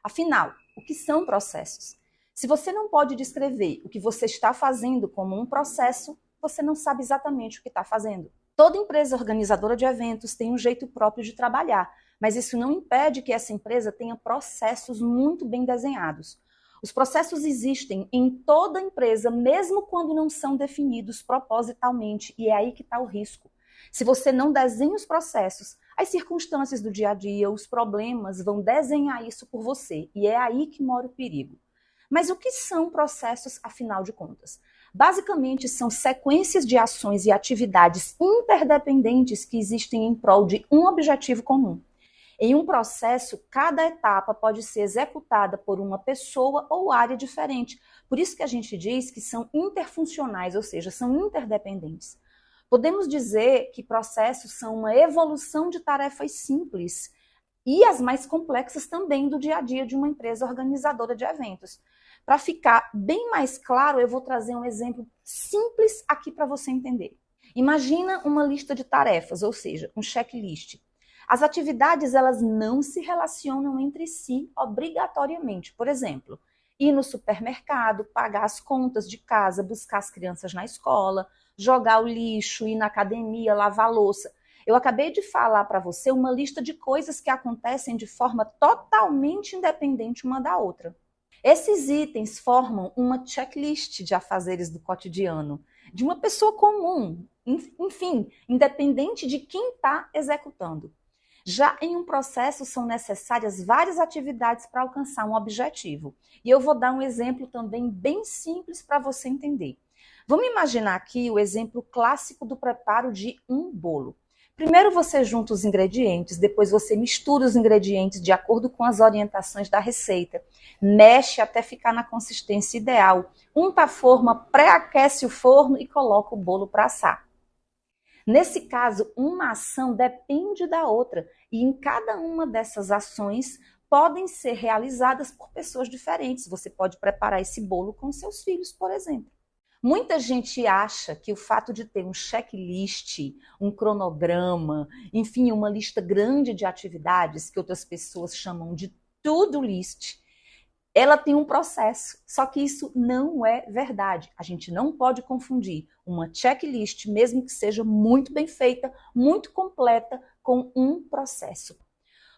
Afinal, o que são processos? Se você não pode descrever o que você está fazendo como um processo, você não sabe exatamente o que está fazendo. Toda empresa organizadora de eventos tem um jeito próprio de trabalhar, mas isso não impede que essa empresa tenha processos muito bem desenhados. Os processos existem em toda empresa, mesmo quando não são definidos propositalmente, e é aí que está o risco. Se você não desenha os processos, as circunstâncias do dia a dia, os problemas vão desenhar isso por você, e é aí que mora o perigo. Mas o que são processos, afinal de contas? Basicamente, são sequências de ações e atividades interdependentes que existem em prol de um objetivo comum. Em um processo, cada etapa pode ser executada por uma pessoa ou área diferente. Por isso que a gente diz que são interfuncionais, ou seja, são interdependentes. Podemos dizer que processos são uma evolução de tarefas simples e as mais complexas também do dia a dia de uma empresa organizadora de eventos. Para ficar bem mais claro, eu vou trazer um exemplo simples aqui para você entender. Imagina uma lista de tarefas, ou seja, um checklist. As atividades, elas não se relacionam entre si obrigatoriamente. Por exemplo, ir no supermercado, pagar as contas de casa, buscar as crianças na escola, jogar o lixo, ir na academia, lavar a louça. Eu acabei de falar para você uma lista de coisas que acontecem de forma totalmente independente uma da outra. Esses itens formam uma checklist de afazeres do cotidiano, de uma pessoa comum, enfim, independente de quem está executando. Já em um processo são necessárias várias atividades para alcançar um objetivo. E eu vou dar um exemplo também bem simples para você entender. Vamos imaginar aqui o exemplo clássico do preparo de um bolo. Primeiro você junta os ingredientes, depois você mistura os ingredientes de acordo com as orientações da receita. Mexe até ficar na consistência ideal. Unta a forma, pré-aquece o forno e coloca o bolo para assar. Nesse caso, uma ação depende da outra e em cada uma dessas ações podem ser realizadas por pessoas diferentes. Você pode preparar esse bolo com seus filhos, por exemplo. Muita gente acha que o fato de ter um checklist, um cronograma, enfim, uma lista grande de atividades que outras pessoas chamam de to-do list, ela tem um processo, só que isso não é verdade. A gente não pode confundir uma checklist, mesmo que seja muito bem feita, muito completa, com um processo.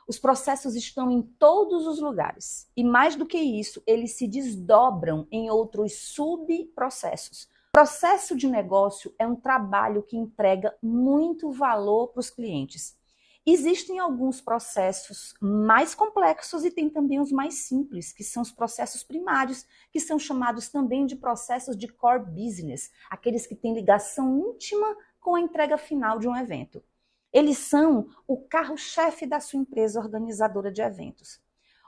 Os processos estão em todos os lugares e, mais do que isso, eles se desdobram em outros subprocessos. Processo de negócio é um trabalho que entrega muito valor para os clientes. Existem alguns processos mais complexos e tem também os mais simples, que são os processos primários, que são chamados também de processos de core business, aqueles que têm ligação íntima com a entrega final de um evento. Eles são o carro-chefe da sua empresa organizadora de eventos.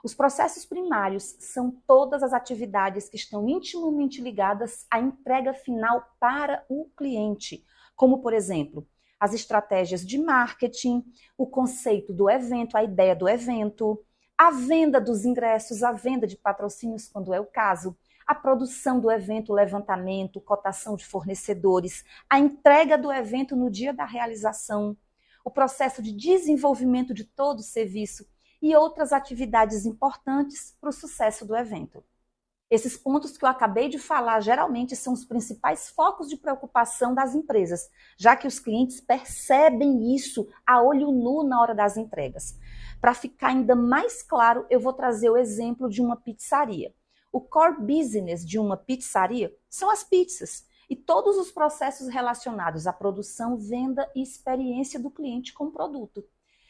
Os processos primários são todas as atividades que estão intimamente ligadas à entrega final para o cliente, como, por exemplo, as estratégias de marketing, o conceito do evento, a ideia do evento, a venda dos ingressos, a venda de patrocínios, quando é o caso, a produção do evento, o levantamento, cotação de fornecedores, a entrega do evento no dia da realização, o processo de desenvolvimento de todo o serviço e outras atividades importantes para o sucesso do evento. Esses pontos que eu acabei de falar geralmente são os principais focos de preocupação das empresas, já que os clientes percebem isso a olho nu na hora das entregas. Para ficar ainda mais claro, eu vou trazer o exemplo de uma pizzaria. O core business de uma pizzaria são as pizzas e todos os processos relacionados à produção, venda e experiência do cliente com o produto.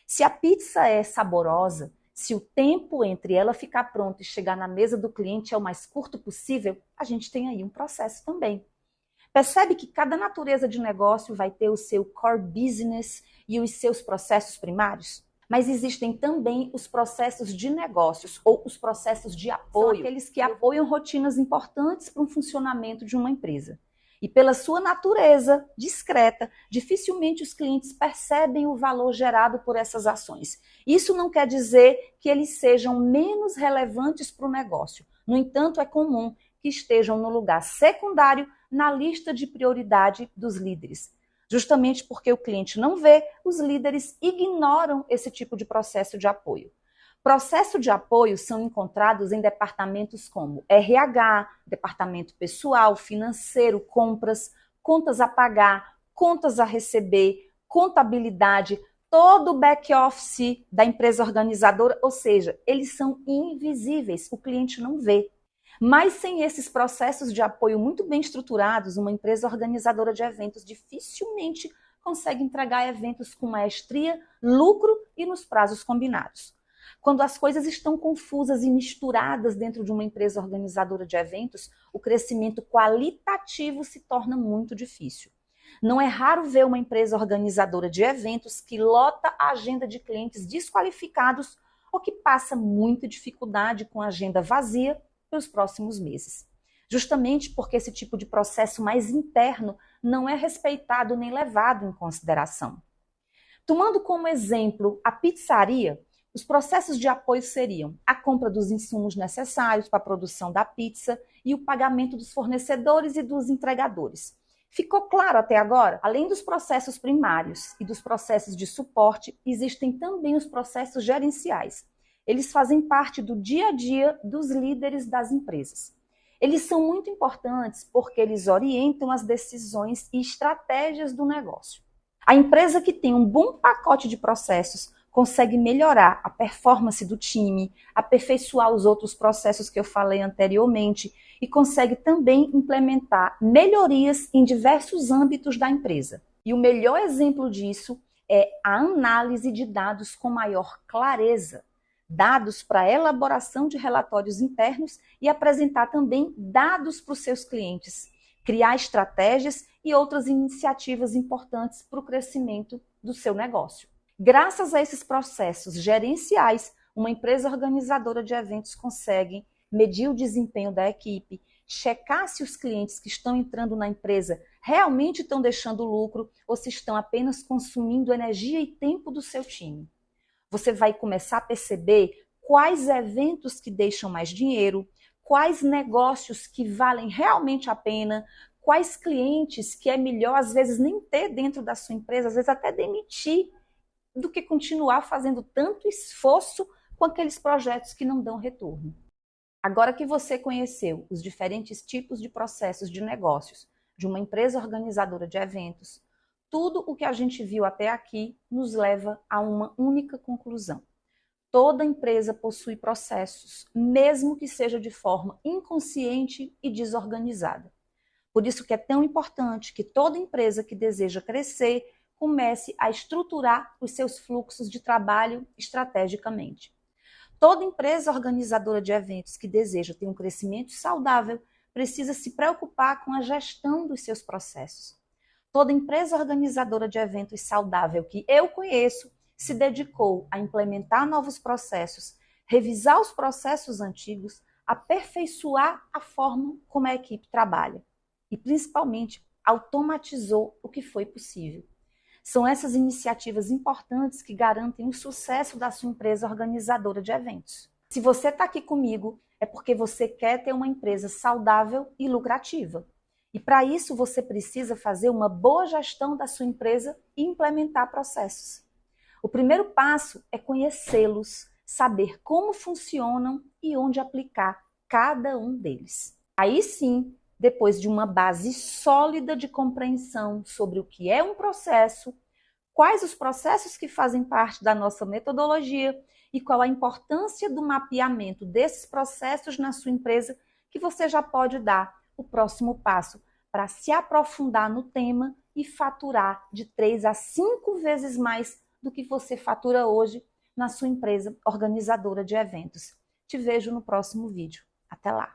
Se a pizza é saborosa, se o tempo entre ela ficar pronta e chegar na mesa do cliente é o mais curto possível, a gente tem aí um processo também. Percebe que cada natureza de negócio vai ter o seu core business e os seus processos primários? Mas existem também os processos de negócios ou os processos de apoio, são aqueles que apoiam rotinas importantes para o funcionamento de uma empresa. E pela sua natureza discreta, dificilmente os clientes percebem o valor gerado por essas ações. Isso não quer dizer que eles sejam menos relevantes para o negócio. No entanto, é comum que estejam no lugar secundário na lista de prioridade dos líderes. Justamente porque o cliente não vê, os líderes ignoram esse tipo de processo de apoio. Processo de apoio são encontrados em departamentos como RH, departamento pessoal, financeiro, compras, contas a pagar, contas a receber, contabilidade, todo o back-office da empresa organizadora, ou seja, eles são invisíveis, o cliente não vê. Mas sem esses processos de apoio muito bem estruturados, uma empresa organizadora de eventos dificilmente consegue entregar eventos com maestria, lucro e nos prazos combinados. Quando as coisas estão confusas e misturadas dentro de uma empresa organizadora de eventos, o crescimento qualitativo se torna muito difícil. Não é raro ver uma empresa organizadora de eventos que lota a agenda de clientes desqualificados ou que passa muita dificuldade com a agenda vazia pelos próximos meses. Justamente porque esse tipo de processo mais interno não é respeitado nem levado em consideração. Tomando como exemplo a pizzaria, os processos de apoio seriam a compra dos insumos necessários para a produção da pizza e o pagamento dos fornecedores e dos entregadores. Ficou claro até agora? Além dos processos primários e dos processos de suporte, existem também os processos gerenciais. Eles fazem parte do dia a dia dos líderes das empresas. Eles são muito importantes porque eles orientam as decisões e estratégias do negócio. A empresa que tem um bom pacote de processos consegue melhorar a performance do time, aperfeiçoar os outros processos que eu falei anteriormente e consegue também implementar melhorias em diversos âmbitos da empresa. E o melhor exemplo disso é a análise de dados com maior clareza, dados para elaboração de relatórios internos e apresentar também dados para os seus clientes, criar estratégias e outras iniciativas importantes para o crescimento do seu negócio. Graças a esses processos gerenciais, uma empresa organizadora de eventos consegue medir o desempenho da equipe, checar se os clientes que estão entrando na empresa realmente estão deixando lucro ou se estão apenas consumindo energia e tempo do seu time. Você vai começar a perceber quais eventos que deixam mais dinheiro, quais negócios que valem realmente a pena, quais clientes que é melhor às vezes nem ter dentro da sua empresa, às vezes até demitir, do que continuar fazendo tanto esforço com aqueles projetos que não dão retorno. Agora que você conheceu os diferentes tipos de processos de negócios de uma empresa organizadora de eventos, tudo o que a gente viu até aqui nos leva a uma única conclusão. Toda empresa possui processos, mesmo que seja de forma inconsciente e desorganizada. Por isso que é tão importante que toda empresa que deseja crescer comece a estruturar os seus fluxos de trabalho estrategicamente. Toda empresa organizadora de eventos que deseja ter um crescimento saudável precisa se preocupar com a gestão dos seus processos. Toda empresa organizadora de eventos saudável que eu conheço se dedicou a implementar novos processos, revisar os processos antigos, aperfeiçoar a forma como a equipe trabalha e, principalmente, automatizou o que foi possível. São essas iniciativas importantes que garantem o sucesso da sua empresa organizadora de eventos. Se você está aqui comigo, é porque você quer ter uma empresa saudável e lucrativa. E para isso você precisa fazer uma boa gestão da sua empresa e implementar processos. O primeiro passo é conhecê-los, saber como funcionam e onde aplicar cada um deles. Aí sim, depois de uma base sólida de compreensão sobre o que é um processo, quais os processos que fazem parte da nossa metodologia e qual a importância do mapeamento desses processos na sua empresa, que você já pode dar o próximo passo para se aprofundar no tema e faturar de 3 a 5 vezes mais do que você fatura hoje na sua empresa organizadora de eventos. Te vejo no próximo vídeo. Até lá!